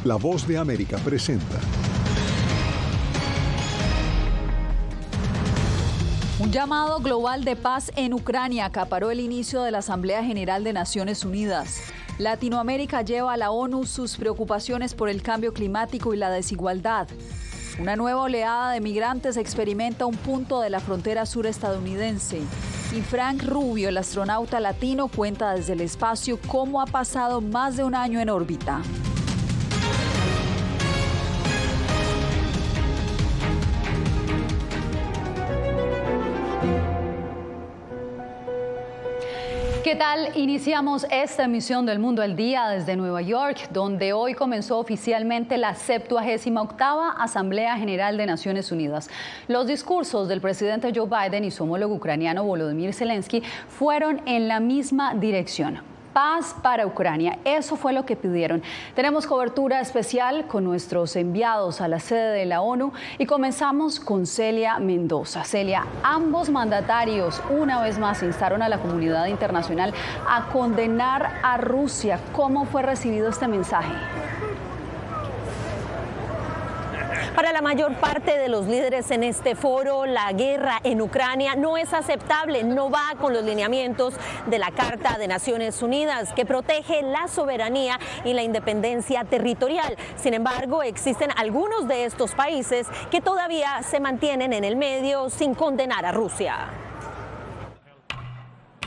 La Voz de América presenta. Un llamado global de paz en Ucrania acaparó el inicio de la Asamblea General de Naciones Unidas. Latinoamérica lleva a la ONU sus preocupaciones por el cambio climático y la desigualdad. Una nueva oleada de migrantes experimenta un punto de la frontera sur estadounidense. Y Frank Rubio, el astronauta latino, cuenta desde el espacio cómo ha pasado más de un año en órbita. ¿Qué tal? Iniciamos esta emisión del Mundo al Día desde Nueva York, donde hoy comenzó oficialmente la 78ª Asamblea General de Naciones Unidas. Los discursos del presidente Joe Biden y su homólogo ucraniano Volodymyr Zelensky fueron en la misma dirección. Paz para Ucrania, eso fue lo que pidieron. Tenemos cobertura especial con nuestros enviados a la sede de la ONU y comenzamos con Celia Mendoza. Celia, ambos mandatarios una vez más instaron a la comunidad internacional a condenar a Rusia. ¿Cómo fue recibido este mensaje? Para la mayor parte de los líderes en este foro, la guerra en Ucrania no es aceptable, no va con los lineamientos de la Carta de Naciones Unidas, que protege la soberanía y la independencia territorial. Sin embargo, existen algunos de estos países que todavía se mantienen en el medio sin condenar a Rusia.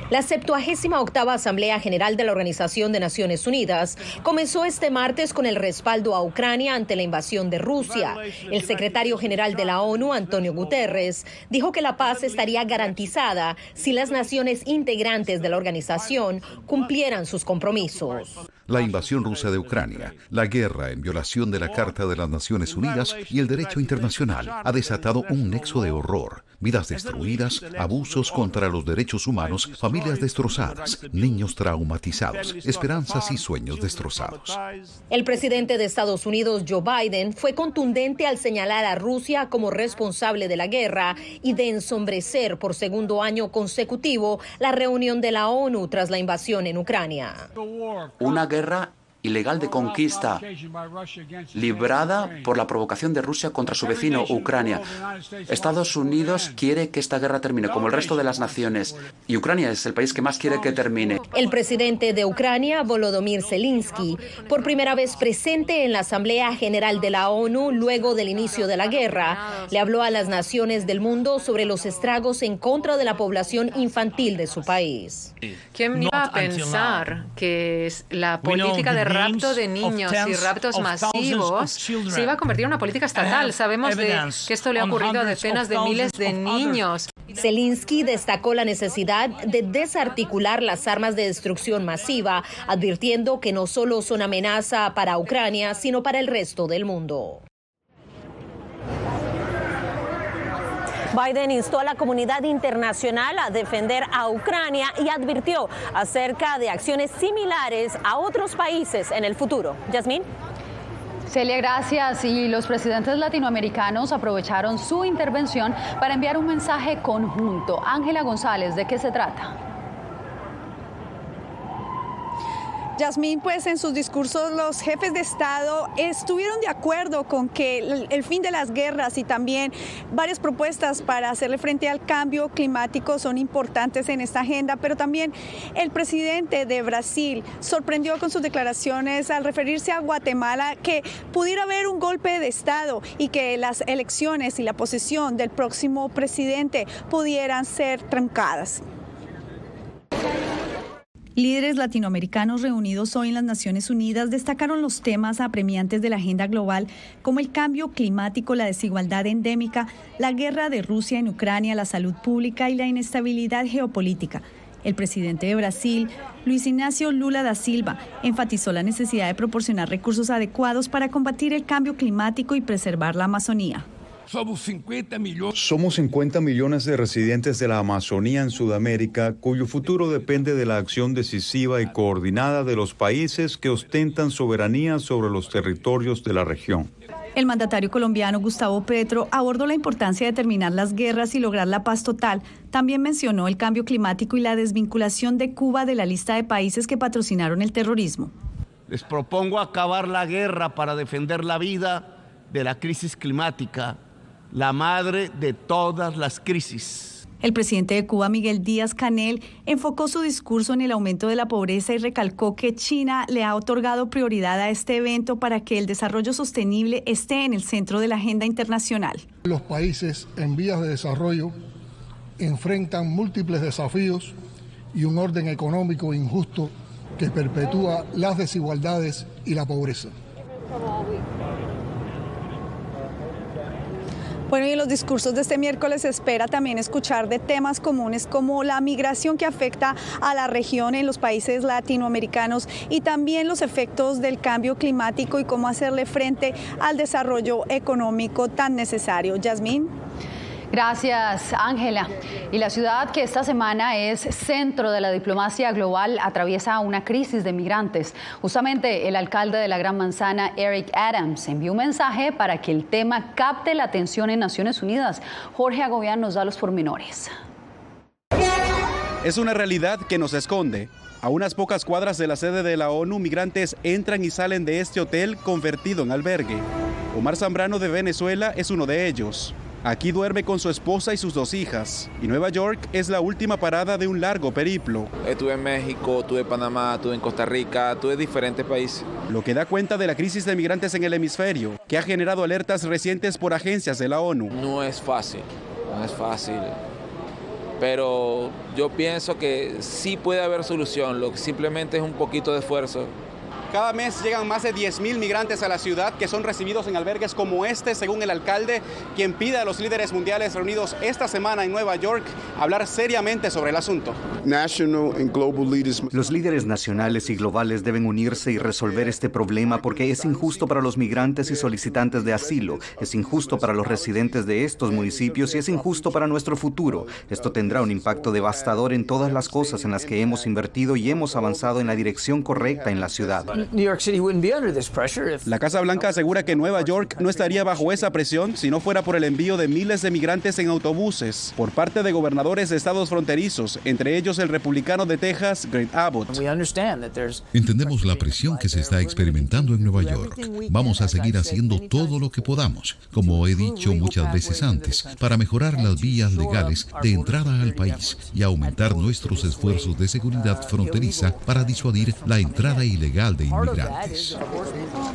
La 78ª Asamblea General de la Organización de Naciones Unidas comenzó este martes con el respaldo a Ucrania ante la invasión de Rusia. El secretario general de la ONU, Antonio Guterres, dijo que la paz estaría garantizada si las naciones integrantes de la organización cumplieran sus compromisos. La invasión rusa de Ucrania, la guerra en violación de la Carta de las Naciones Unidas y el derecho internacional ha desatado un nexo de horror, vidas destruidas, abusos contra los derechos humanos, familias destrozadas, niños traumatizados, esperanzas y sueños destrozados. El presidente de Estados Unidos, Joe Biden, fue contundente al señalar a Rusia como responsable de la guerra y de ensombrecer por segundo año consecutivo la reunión de la ONU tras la invasión en Ucrania. Una guerra ilegal de conquista, librada por la provocación de Rusia contra su vecino, Ucrania. Estados Unidos quiere que esta guerra termine, como el resto de las naciones, y Ucrania es el país que más quiere que termine. El presidente de Ucrania, Volodymyr Zelensky, por primera vez presente en la Asamblea General de la ONU luego del inicio de la guerra, le habló a las naciones del mundo sobre los estragos en contra de la población infantil de su país. ¿Quién iba a pensar que la política de rapto de niños y raptos masivos se iba a convertir en una política estatal? Sabemos que esto le ha ocurrido a decenas de miles de niños. Zelensky destacó la necesidad de desarticular las armas de destrucción masiva, advirtiendo que no solo son amenaza para Ucrania, sino para el resto del mundo. Biden instó a la comunidad internacional a defender a Ucrania y advirtió acerca de acciones similares a otros países en el futuro. Yasmín. Celia, gracias. Y los presidentes latinoamericanos aprovecharon su intervención para enviar un mensaje conjunto. Ángela González, ¿de qué se trata? Yasmín, pues en sus discursos los jefes de Estado estuvieron de acuerdo con que el fin de las guerras y también varias propuestas para hacerle frente al cambio climático son importantes en esta agenda, pero también el presidente de Brasil sorprendió con sus declaraciones al referirse a Guatemala que pudiera haber un golpe de Estado y que las elecciones y la posesión del próximo presidente pudieran ser truncadas. Líderes latinoamericanos reunidos hoy en las Naciones Unidas destacaron los temas apremiantes de la agenda global como el cambio climático, la desigualdad endémica, la guerra de Rusia en Ucrania, la salud pública y la inestabilidad geopolítica. El presidente de Brasil, Luis Ignacio Lula da Silva, enfatizó la necesidad de proporcionar recursos adecuados para combatir el cambio climático y preservar la Amazonía. Somos 50 millones de residentes de la Amazonía en Sudamérica, cuyo futuro depende de la acción decisiva y coordinada de los países que ostentan soberanía sobre los territorios de la región. El mandatario colombiano Gustavo Petro abordó la importancia de terminar las guerras y lograr la paz total. También mencionó el cambio climático y la desvinculación de Cuba de la lista de países que patrocinaron el terrorismo. Les propongo acabar la guerra para defender la vida de la crisis climática, la madre de todas las crisis. El presidente de Cuba, Miguel Díaz-Canel, enfocó su discurso en el aumento de la pobreza y recalcó que China le ha otorgado prioridad a este evento para que el desarrollo sostenible esté en el centro de la agenda internacional. Los países en vías de desarrollo enfrentan múltiples desafíos y un orden económico injusto que perpetúa las desigualdades y la pobreza. Bueno, y en los discursos de este miércoles se espera también escuchar de temas comunes como la migración que afecta a la región en los países latinoamericanos y también los efectos del cambio climático y cómo hacerle frente al desarrollo económico tan necesario. Yasmín. Gracias, Ángela. Y la ciudad que esta semana es centro de la diplomacia global atraviesa una crisis de migrantes. Justamente el alcalde de la Gran Manzana, Eric Adams, envió un mensaje para que el tema capte la atención en Naciones Unidas. Jorge Agobián nos da los pormenores. Es una realidad que nos esconde. A unas pocas cuadras de la sede de la ONU, migrantes entran y salen de este hotel convertido en albergue. Omar Zambrano de Venezuela es uno de ellos. Aquí duerme con su esposa y sus 2 hijas. Y Nueva York es la última parada de un largo periplo. Estuve en México, estuve en Panamá, estuve en Costa Rica, estuve en diferentes países. Lo que da cuenta de la crisis de migrantes en el hemisferio, que ha generado alertas recientes por agencias de la ONU. No es fácil. Pero yo pienso que sí puede haber solución, lo que simplemente es un poquito de esfuerzo. Cada mes llegan más de 10.000 migrantes a la ciudad que son recibidos en albergues como este, según el alcalde, quien pide a los líderes mundiales reunidos esta semana en Nueva York hablar seriamente sobre el asunto. Los líderes nacionales y globales deben unirse y resolver este problema porque es injusto para los migrantes y solicitantes de asilo, es injusto para los residentes de estos municipios y es injusto para nuestro futuro. Esto tendrá un impacto devastador en todas las cosas en las que hemos invertido y hemos avanzado en la dirección correcta en la ciudad. La Casa Blanca asegura que Nueva York no estaría bajo esa presión si no fuera por el envío de miles de migrantes en autobuses por parte de gobernadores de estados fronterizos, entre ellos el republicano de Texas, Greg Abbott. Entendemos la presión que se está experimentando en Nueva York. Vamos a seguir haciendo todo lo que podamos, como he dicho muchas veces antes, para mejorar las vías legales de entrada al país y aumentar nuestros esfuerzos de seguridad fronteriza para disuadir la entrada ilegal de inmigrantes.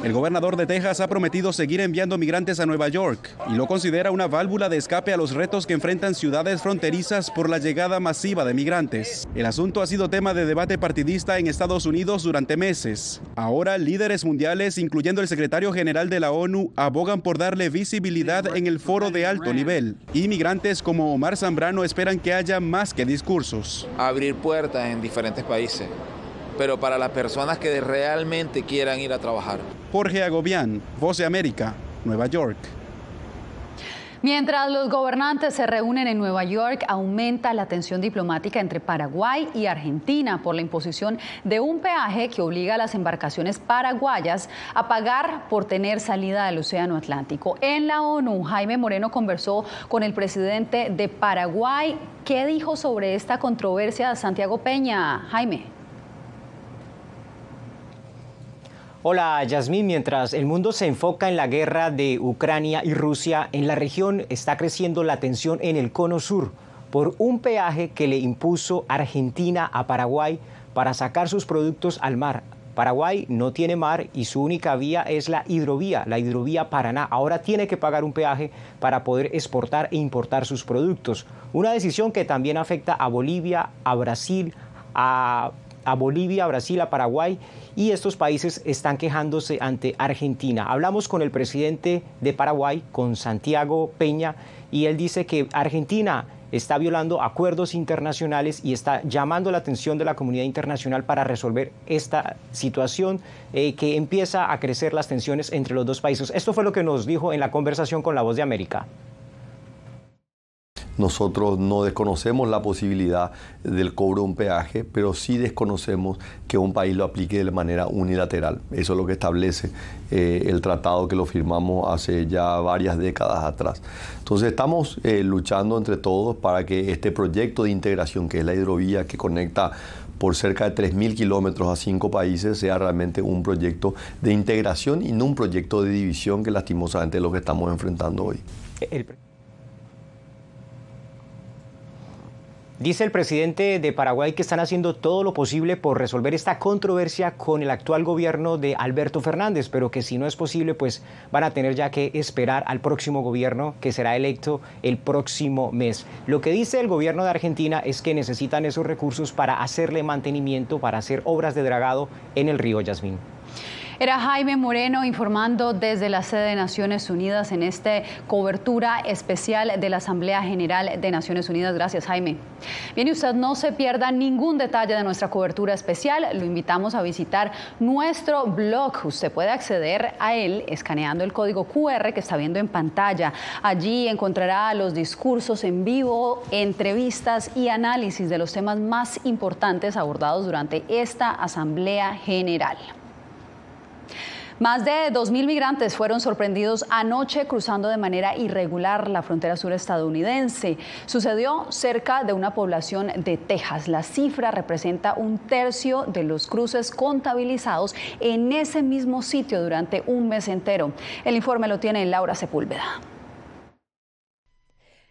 El gobernador de Texas ha prometido seguir enviando migrantes a Nueva York y lo considera una válvula de escape a los retos que enfrentan ciudades fronterizas por la llegada masiva de migrantes. El asunto ha sido tema de debate partidista en Estados Unidos durante meses. Ahora, líderes mundiales, incluyendo el secretario general de la ONU, abogan por darle visibilidad en el foro de alto nivel. Y migrantes como Omar Zambrano esperan que haya más que discursos. Abrir puertas en diferentes países, pero para las personas que realmente quieran ir a trabajar. Jorge Agobián, Voz de América, Nueva York. Mientras los gobernantes se reúnen en Nueva York, aumenta la tensión diplomática entre Paraguay y Argentina por la imposición de un peaje que obliga a las embarcaciones paraguayas a pagar por tener salida del Océano Atlántico. En la ONU, Jaime Moreno conversó con el presidente de Paraguay. ¿Qué dijo sobre esta controversia Santiago Peña? Jaime. Hola, Yasmín. Mientras el mundo se enfoca en la guerra de Ucrania y Rusia, en la región está creciendo la tensión en el Cono Sur por un peaje que le impuso Argentina a Paraguay para sacar sus productos al mar. Paraguay no tiene mar y su única vía es la hidrovía Paraná. Ahora tiene que pagar un peaje para poder exportar e importar sus productos. Una decisión que también afecta a Bolivia, a Brasil, a Paraguay, y estos países están quejándose ante Argentina. Hablamos con el presidente de Paraguay, con Santiago Peña, y él dice que Argentina está violando acuerdos internacionales y está llamando la atención de la comunidad internacional para resolver esta situación que empieza a crecer las tensiones entre los dos países. Esto fue lo que nos dijo en la conversación con La Voz de América. Nosotros no desconocemos la posibilidad del cobro de un peaje, pero sí desconocemos que un país lo aplique de manera unilateral. Eso es lo que establece el tratado que lo firmamos hace ya varias décadas atrás. Entonces estamos luchando entre todos para que este proyecto de integración, que es la hidrovía que conecta por cerca de 3.000 kilómetros a 5 países sea realmente un proyecto de integración y no un proyecto de división, que lastimosamente es lo que estamos enfrentando hoy. Dice el presidente de Paraguay que están haciendo todo lo posible por resolver esta controversia con el actual gobierno de Alberto Fernández, pero que si no es posible, pues van a tener ya que esperar al próximo gobierno que será electo el próximo mes. Lo que dice el gobierno de Argentina es que necesitan esos recursos para hacerle mantenimiento, para hacer obras de dragado en el río Yasmín. Era Jaime Moreno informando desde la sede de Naciones Unidas en esta cobertura especial de la Asamblea General de Naciones Unidas. Gracias, Jaime. Bien, y usted no se pierda ningún detalle de nuestra cobertura especial. Lo invitamos a visitar nuestro blog. Usted puede acceder a él escaneando el código QR que está viendo en pantalla. Allí encontrará los discursos en vivo, entrevistas y análisis de los temas más importantes abordados durante esta Asamblea General. Más de 2.000 migrantes fueron sorprendidos anoche cruzando de manera irregular la frontera sur estadounidense. Sucedió cerca de una población de Texas. La cifra representa 1/3 de los cruces contabilizados en ese mismo sitio durante un mes entero. El informe lo tiene Laura Sepúlveda.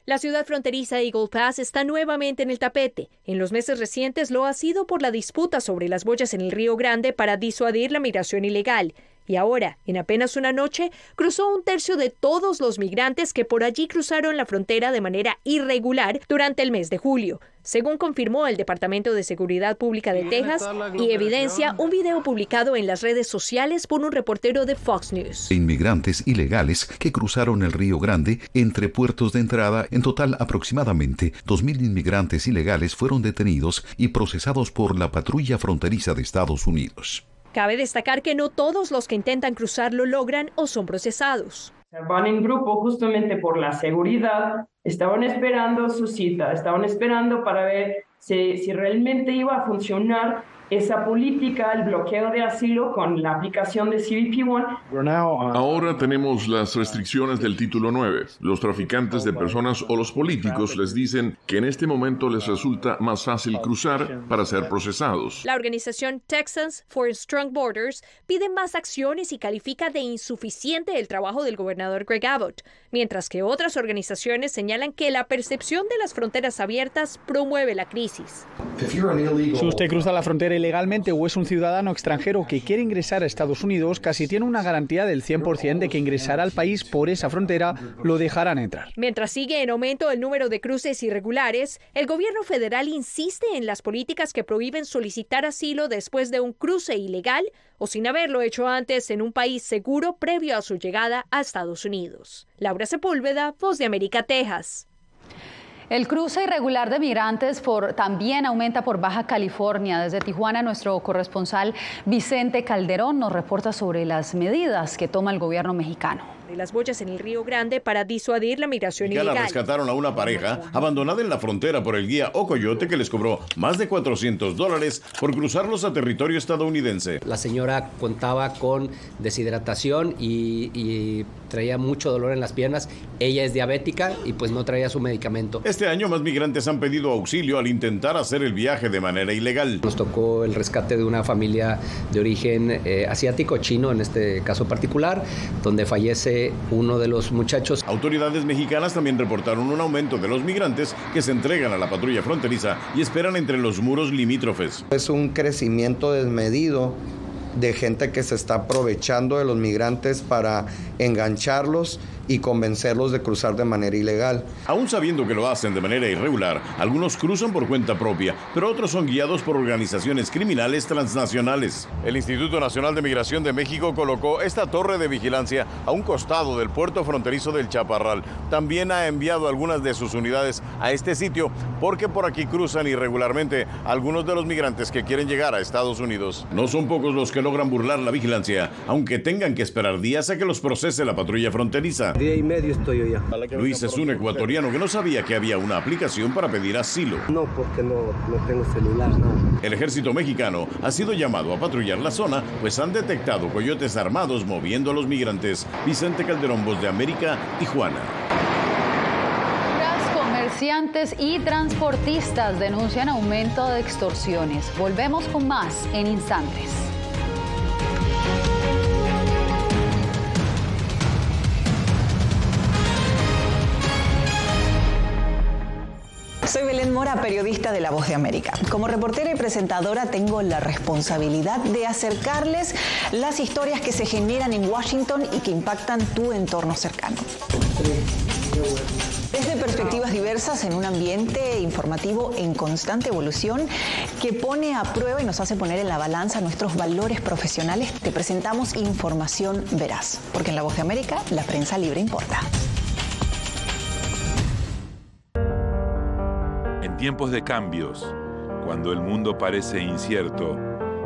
La ciudad fronteriza de Eagle Pass está nuevamente en el tapete. En los meses recientes lo ha sido por la disputa sobre las boyas en el Río Grande para disuadir la migración ilegal. Y ahora, en apenas una noche, cruzó 1/3 de todos los migrantes que por allí cruzaron la frontera de manera irregular durante el mes de julio, según confirmó el Departamento de Seguridad Pública de Texas y evidencia un video publicado en las redes sociales por un reportero de Fox News. Inmigrantes ilegales que cruzaron el Río Grande entre puertos de entrada. En total, aproximadamente 2.000 inmigrantes ilegales fueron detenidos y procesados por la patrulla fronteriza de Estados Unidos. Cabe destacar que no todos los que intentan cruzar lo logran o son procesados. Van en grupo justamente por la seguridad, estaban esperando su cita, estaban esperando para ver si realmente iba a funcionar esa política, el bloqueo de asilo con la aplicación de CBP-1. Ahora tenemos las restricciones del título 9. Los traficantes de personas o los políticos les dicen que en este momento les resulta más fácil cruzar para ser procesados. La organización Texans for Strong Borders pide más acciones y califica de insuficiente el trabajo del gobernador Greg Abbott, mientras que otras organizaciones señalan que la percepción de las fronteras abiertas promueve la crisis. Si usted cruza la frontera ilegalmente o es un ciudadano extranjero que quiere ingresar a Estados Unidos, casi tiene una garantía del 100% de que ingresará al país por esa frontera, lo dejarán entrar. Mientras sigue en aumento el número de cruces irregulares, el gobierno federal insiste en las políticas que prohíben solicitar asilo después de un cruce ilegal o sin haberlo hecho antes en un país seguro previo a su llegada a Estados Unidos. Laura Sepúlveda, Voz de América, Texas. El cruce irregular de migrantes también aumenta por Baja California. Desde Tijuana, nuestro corresponsal Vicente Calderón nos reporta sobre las medidas que toma el gobierno mexicano. De las boyas en el Río Grande para disuadir la migración ilegal. Rescataron a una pareja abandonada en la frontera por el guía Ocoyote, que les cobró más de $400 por cruzarlos a territorio estadounidense. La señora contaba con deshidratación y traía mucho dolor en las piernas. Ella es diabética y pues no traía su medicamento. Este año más migrantes han pedido auxilio al intentar hacer el viaje de manera ilegal. Nos tocó el rescate de una familia de origen asiático, chino en este caso particular, donde fallece uno de los muchachos. Autoridades mexicanas también reportaron un aumento de los migrantes que se entregan a la patrulla fronteriza y esperan entre los muros limítrofes. Es un crecimiento desmedido de gente que se está aprovechando de los migrantes para engancharlos y convencerlos de cruzar de manera ilegal. Aún sabiendo que lo hacen de manera irregular, algunos cruzan por cuenta propia, pero otros son guiados por organizaciones criminales transnacionales. El Instituto Nacional de Migración de México colocó esta torre de vigilancia a un costado del puerto fronterizo del Chaparral. También ha enviado algunas de sus unidades a este sitio porque por aquí cruzan irregularmente algunos de los migrantes que quieren llegar a Estados Unidos. No son pocos los que logran burlar la vigilancia, aunque tengan que esperar días a que los procese la patrulla fronteriza. Día y medio estoy yo ya. Luis es un ecuatoriano que no sabía que había una aplicación para pedir asilo. No, porque no tengo celular, nada. El ejército mexicano ha sido llamado a patrullar la zona, pues han detectado coyotes armados moviendo a los migrantes. Vicente Calderón, Voz de América, Tijuana. Comerciantes y transportistas denuncian aumento de extorsiones. Volvemos con más en instantes. Soy Belén Mora, periodista de La Voz de América. Como reportera y presentadora tengo la responsabilidad de acercarles las historias que se generan en Washington y que impactan tu entorno cercano. Desde perspectivas diversas en un ambiente informativo en constante evolución que pone a prueba y nos hace poner en la balanza nuestros valores profesionales, te presentamos información veraz, porque en La Voz de América la prensa libre importa. En tiempos de cambios, cuando el mundo parece incierto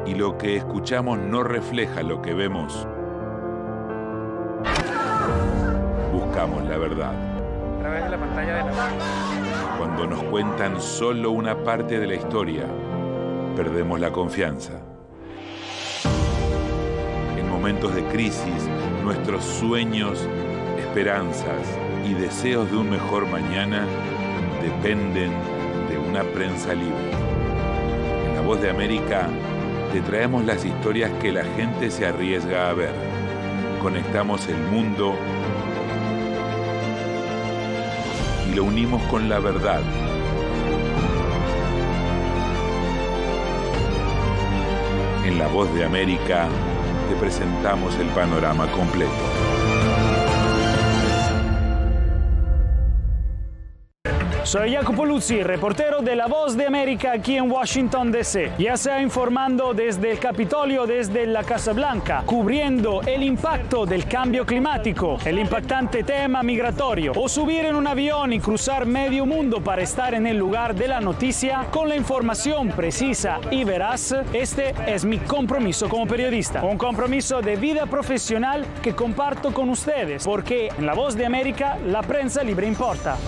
y lo que escuchamos no refleja lo que vemos, buscamos la verdad. A través de la pantalla de la... Cuando nos cuentan solo una parte de la historia, perdemos la confianza. En momentos de crisis, nuestros sueños, esperanzas y deseos de un mejor mañana dependen de una prensa libre. En La Voz de América te traemos las historias que la gente se arriesga a ver. Conectamos el mundo y lo unimos con la verdad. En La Voz de América te presentamos el panorama completo. Soy Jacopo Luzzi, reportero de La Voz de América aquí en Washington, D.C. Ya sea informando desde el Capitolio, desde la Casa Blanca, cubriendo el impacto del cambio climático, el impactante tema migratorio, o subir en un avión y cruzar medio mundo para estar en el lugar de la noticia con la información precisa y veraz, este es mi compromiso como periodista. Un compromiso de vida profesional que comparto con ustedes, porque en La Voz de América la prensa libre importa.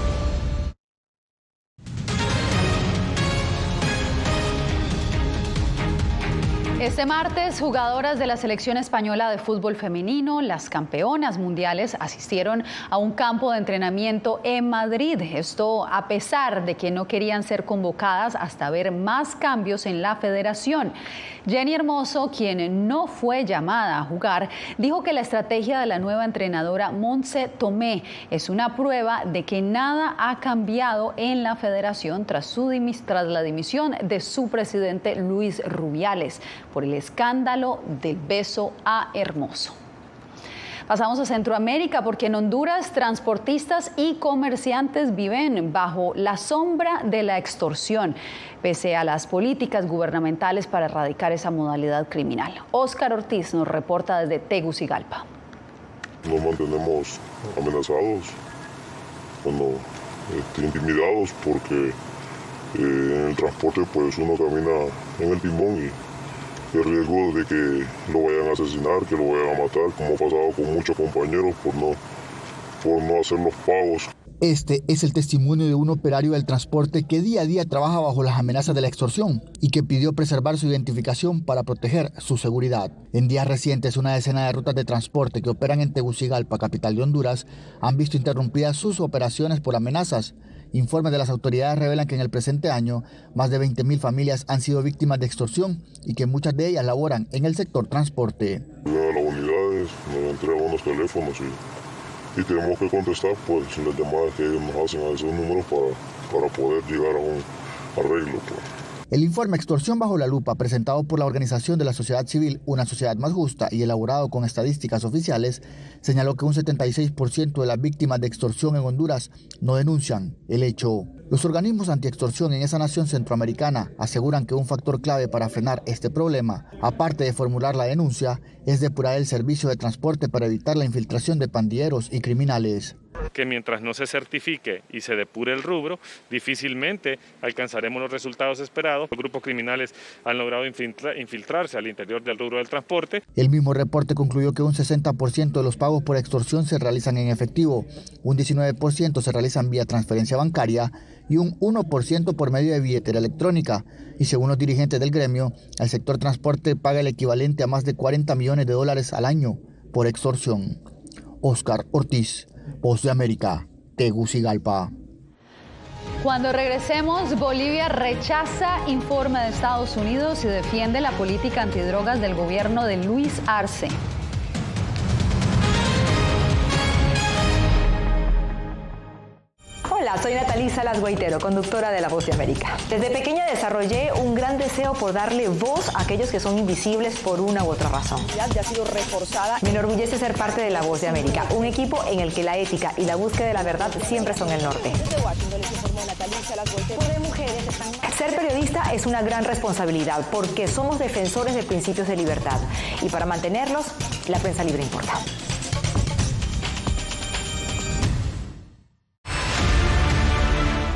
Este martes, jugadoras de la selección española de fútbol femenino, las campeonas mundiales, asistieron a un campo de entrenamiento en Madrid. Esto a pesar de que no querían ser convocadas hasta ver más cambios en la federación. Jenny Hermoso, quien no fue llamada a jugar, dijo que la estrategia de la nueva entrenadora Montse Tomé es una prueba de que nada ha cambiado en la federación tras la dimisión de su presidente Luis Rubiales por el escándalo del beso a Hermoso. Pasamos a Centroamérica porque en Honduras transportistas y comerciantes viven bajo la sombra de la extorsión, pese a las políticas gubernamentales para erradicar esa modalidad criminal. Óscar Ortiz nos reporta desde Tegucigalpa. Nos mantenemos amenazados, intimidados porque en el transporte pues uno camina en el timón y el riesgo de que lo vayan a asesinar, que lo vayan a matar, como ha pasado con muchos compañeros por no hacer los pagos. Este es el testimonio de un operario del transporte que día a día trabaja bajo las amenazas de la extorsión y que pidió preservar su identificación para proteger su seguridad. En días recientes, una decena de rutas de transporte que operan en Tegucigalpa, capital de Honduras, han visto interrumpidas sus operaciones por amenazas. Informes de las autoridades revelan que en el presente año, más de 20.000 familias han sido víctimas de extorsión y que muchas de ellas laboran en el sector transporte. Las unidades nos entregan unos teléfonos y tenemos que contestar pues las llamadas que ellos nos hacen a esos números para poder llegar a un arreglo. Pues. El informe Extorsión bajo la lupa, presentado por la organización de la sociedad civil Una Sociedad Más Justa y elaborado con estadísticas oficiales, señaló que un 76% de las víctimas de extorsión en Honduras no denuncian el hecho. Los organismos antiextorsión en esa nación centroamericana aseguran que un factor clave para frenar este problema, aparte de formular la denuncia, es depurar el servicio de transporte para evitar la infiltración de pandilleros y criminales. Que mientras no se certifique y se depure el rubro, difícilmente alcanzaremos los resultados esperados. Los grupos criminales han logrado infiltrarse al interior del rubro del transporte. El mismo reporte concluyó que un 60% de los pagos por extorsión se realizan en efectivo, un 19% se realizan vía transferencia bancaria y un 1% por medio de billetera electrónica. Y según los dirigentes del gremio, el sector transporte paga el equivalente a más de $40 millones al año por extorsión. Óscar Ortiz, Voz de América, Tegucigalpa. Cuando regresemos, Bolivia rechaza informe de Estados Unidos y defiende la política antidrogas del gobierno de Luis Arce. Hola, soy Natalí Salas Guaitero, conductora de La Voz de América. Desde pequeña desarrollé un gran deseo por darle voz a aquellos que son invisibles por una u otra razón. Ya ha sido reforzada. Me enorgullece ser parte de La Voz de América, un equipo en el que la ética y la búsqueda de la verdad siempre son el norte. Desde Washington les informó Natalí Salas Guaitero. Ser periodista es una gran responsabilidad porque somos defensores de principios de libertad y para mantenerlos, la prensa libre importa.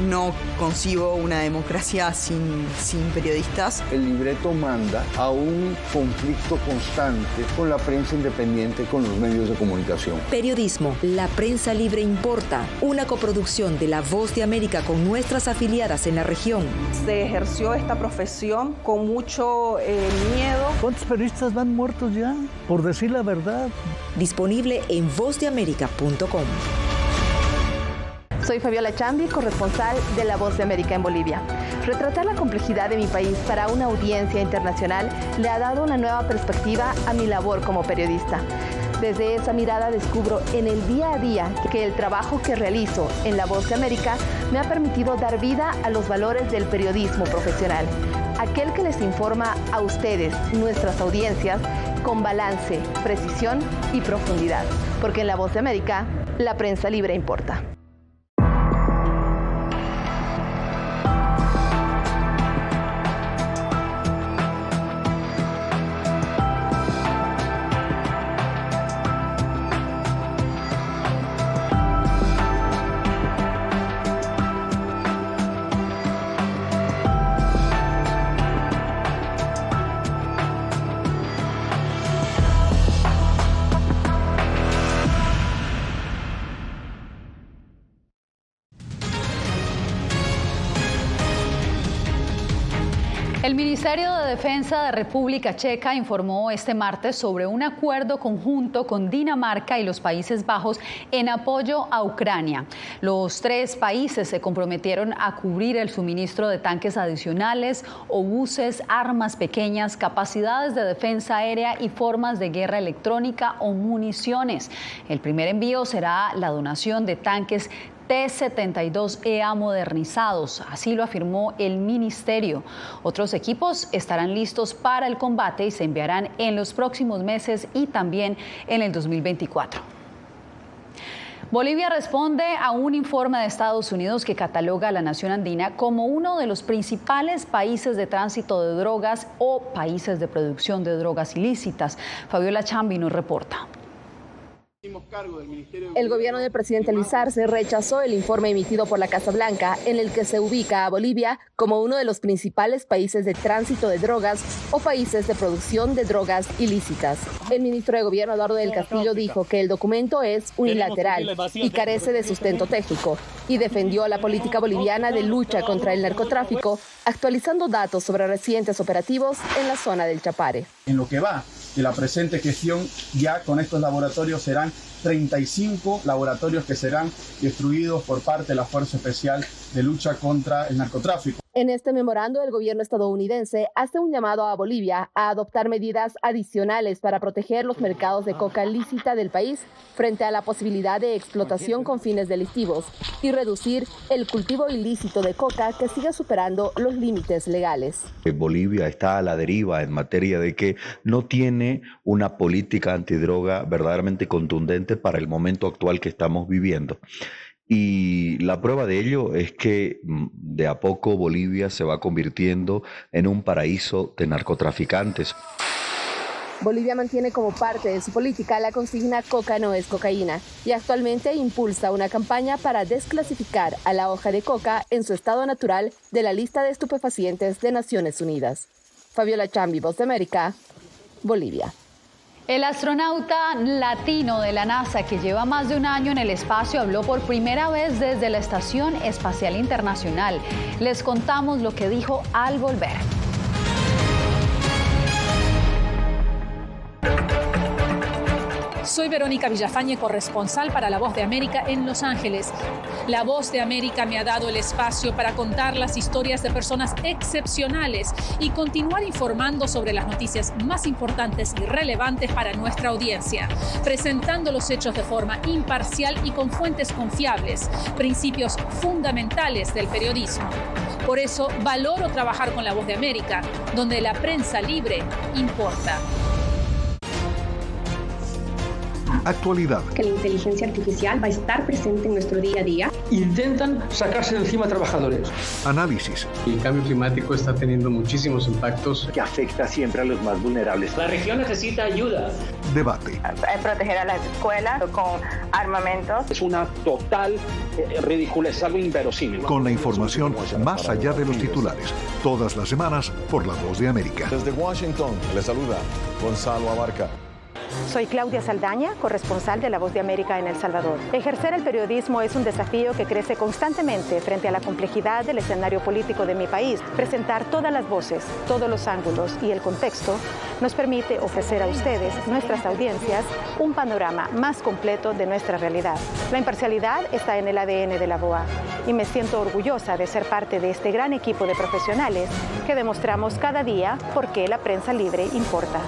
No concibo una democracia sin periodistas. El libreto manda a un conflicto constante con la prensa independiente, con los medios de comunicación. Periodismo, la prensa libre importa. Una coproducción de La Voz de América con nuestras afiliadas en la región. Se ejerció esta profesión con mucho miedo. ¿Cuántos periodistas van muertos ya por decir la verdad? Disponible en vozdeamerica.com. Soy Fabiola Chambi, corresponsal de La Voz de América en Bolivia. Retratar la complejidad de mi país para una audiencia internacional le ha dado una nueva perspectiva a mi labor como periodista. Desde esa mirada descubro en el día a día que el trabajo que realizo en La Voz de América me ha permitido dar vida a los valores del periodismo profesional. Aquel que les informa a ustedes, nuestras audiencias, con balance, precisión y profundidad. Porque en La Voz de América, la prensa libre importa. El Ministerio de Defensa de República Checa informó este martes sobre un acuerdo conjunto con Dinamarca y los Países Bajos en apoyo a Ucrania. Los tres países se comprometieron a cubrir el suministro de tanques adicionales, obuses, armas pequeñas, capacidades de defensa aérea y formas de guerra electrónica o municiones. El primer envío será la donación de tanques T-72EA modernizados, así lo afirmó el ministerio. Otros equipos estarán listos para el combate y se enviarán en los próximos meses y también en el 2024. Bolivia responde a un informe de Estados Unidos que cataloga a la nación andina como uno de los principales países de tránsito de drogas o países de producción de drogas ilícitas. Fabiola Chambi nos reporta. El gobierno del presidente Luis Arce rechazó el informe emitido por la Casa Blanca en el que se ubica a Bolivia como uno de los principales países de tránsito de drogas o países de producción de drogas ilícitas. El ministro de Gobierno, Eduardo del Castillo, dijo que el documento es unilateral y carece de sustento técnico y defendió la política boliviana de lucha contra el narcotráfico, actualizando datos sobre recientes operativos en la zona del Chapare. En lo que va de la presente gestión, ya con estos laboratorios serán 35 laboratorios que serán destruidos por parte de la Fuerza Especial de Lucha contra el Narcotráfico. En este memorando, el gobierno estadounidense hace un llamado a Bolivia a adoptar medidas adicionales para proteger los mercados de coca lícita del país frente a la posibilidad de explotación con fines delictivos y reducir el cultivo ilícito de coca que sigue superando los límites legales. Bolivia está a la deriva en materia de que no tiene una política antidroga verdaderamente contundente para el momento actual que estamos viviendo. Y la prueba de ello es que de a poco Bolivia se va convirtiendo en un paraíso de narcotraficantes. Bolivia mantiene como parte de su política la consigna "Coca no es cocaína" y actualmente impulsa una campaña para desclasificar a la hoja de coca en su estado natural de la lista de estupefacientes de Naciones Unidas. Fabiola Chambi, Voz de América, Bolivia. El astronauta latino de la NASA que lleva más de un año en el espacio habló por primera vez desde la Estación Espacial Internacional. Les contamos lo que dijo al volver. Soy Verónica Villafañe, corresponsal para La Voz de América en Los Ángeles. La Voz de América me ha dado el espacio para contar las historias de personas excepcionales y continuar informando sobre las noticias más importantes y relevantes para nuestra audiencia, presentando los hechos de forma imparcial y con fuentes confiables, principios fundamentales del periodismo. Por eso valoro trabajar con La Voz de América, donde la prensa libre importa. Actualidad. Que la inteligencia artificial va a estar presente en nuestro día a día. Intentan sacarse de encima a trabajadores. Análisis. El cambio climático está teniendo muchísimos impactos que afecta siempre a los más vulnerables. La región necesita ayuda. Debate. Proteger a las escuelas con armamentos. Es una total ridícula, es algo inverosímil. Con la información más allá de los titulares. Todas las semanas por La Voz de América. Desde Washington, les saluda Gonzalo Abarca. Soy Claudia Saldaña, corresponsal de La Voz de América en El Salvador. Ejercer el periodismo es un desafío que crece constantemente frente a la complejidad del escenario político de mi país. Presentar todas las voces, todos los ángulos y el contexto nos permite ofrecer a ustedes, nuestras audiencias, un panorama más completo de nuestra realidad. La imparcialidad está en el ADN de la VOA y me siento orgullosa de ser parte de este gran equipo de profesionales que demostramos cada día por qué la prensa libre importa.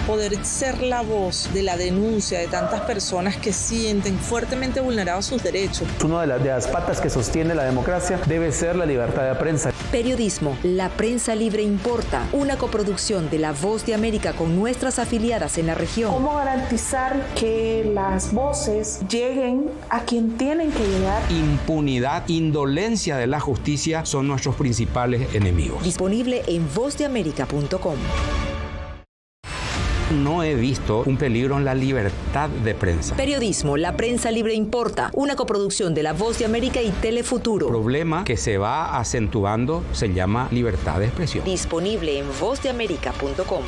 Poder ser la voz de la denuncia de tantas personas que sienten fuertemente vulnerados sus derechos. Una de las patas que sostiene la democracia debe ser la libertad de prensa. Periodismo, la prensa libre importa. Una coproducción de La Voz de América con nuestras afiliadas en la región. ¿Cómo garantizar que las voces lleguen a quien tienen que llegar? Impunidad, indolencia de la justicia son nuestros principales enemigos. Disponible en vozdeamerica.com. No he visto un peligro en la libertad de prensa. Periodismo, la prensa libre importa. Una coproducción de La Voz de América y Telefuturo. El problema que se va acentuando se llama libertad de expresión. Disponible en vozdeamerica.com.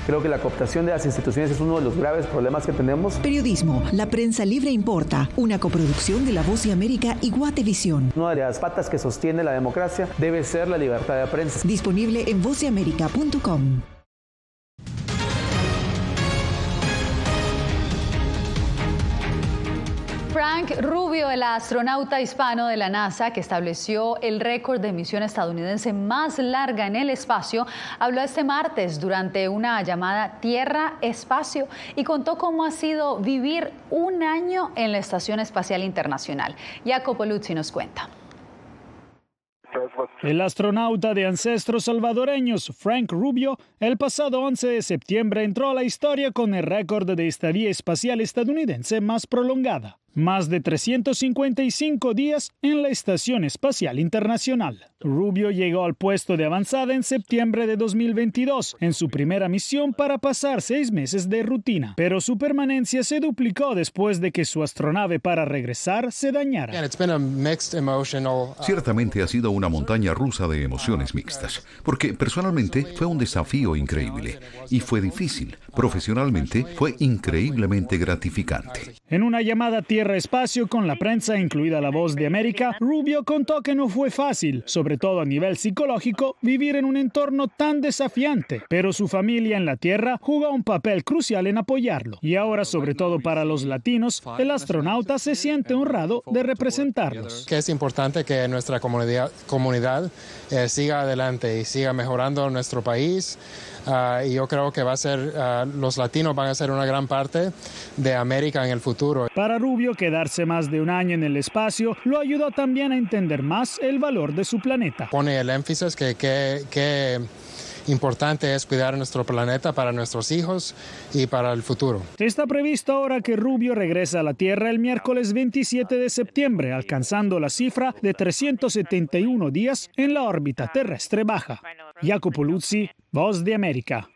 Creo que la cooptación de las instituciones es uno de los graves problemas que tenemos. Periodismo, la prensa libre importa. Una coproducción de La Voz de América y Guatevisión. Una de las patas que sostiene la democracia debe ser la libertad de prensa. Disponible en vozdeamerica.com. Frank Rubio, el astronauta hispano de la NASA que estableció el récord de misión estadounidense más larga en el espacio, habló este martes durante una llamada Tierra-Espacio y contó cómo ha sido vivir un año en la Estación Espacial Internacional. Jacopo Luzzi nos cuenta. El astronauta de ancestros salvadoreños, Frank Rubio, el pasado 11 de septiembre entró a la historia con el récord de estadía espacial estadounidense más prolongada. Más de 355 días en la Estación Espacial Internacional. Rubio llegó al puesto de avanzada en septiembre de 2022, en su primera misión para pasar 6 meses de rutina. Pero su permanencia se duplicó después de que su astronave para regresar se dañara. Ciertamente ha sido una montaña rusa de emociones mixtas, porque personalmente fue un desafío increíble y fue difícil. Profesionalmente fue increíblemente gratificante. En una llamada Tierra-Espacio con la prensa, incluida La Voz de América, Rubio contó que no fue fácil, sobre todo a nivel psicológico, vivir en un entorno tan desafiante, pero su familia en la Tierra jugó un papel crucial en apoyarlo. Y ahora, sobre todo para los latinos, el astronauta se siente honrado de representarlos. Que es importante que nuestra comunidad siga adelante y siga mejorando nuestro país. Y yo creo que los latinos van a ser una gran parte de América en el futuro. Para Rubio, quedarse más de un año en el espacio lo ayudó también a entender más el valor de su planeta. Pone el énfasis que importante es cuidar nuestro planeta para nuestros hijos y para el futuro. Está previsto ahora que Rubio regrese a la Tierra el miércoles 27 de septiembre, alcanzando la cifra de 371 días en la órbita terrestre baja. Jacopo Luzzi, Voz de América.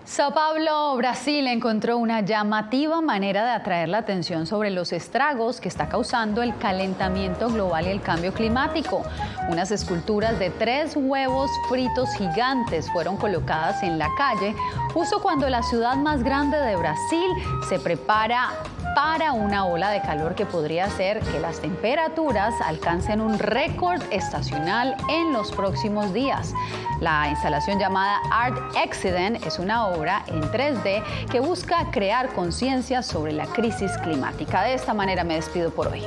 Sao Paulo, Brasil, encontró una llamativa manera de atraer la atención sobre los estragos que está causando el calentamiento global y el cambio climático. Unas esculturas de 3 huevos fritos gigantes fueron colocadas en la calle justo cuando la ciudad más grande de Brasil se prepara para una ola de calor que podría hacer que las temperaturas alcancen un récord estacional en los próximos días. La instalación llamada Art Accident es una obra en 3D que busca crear conciencia sobre la crisis climática. De esta manera me despido por hoy.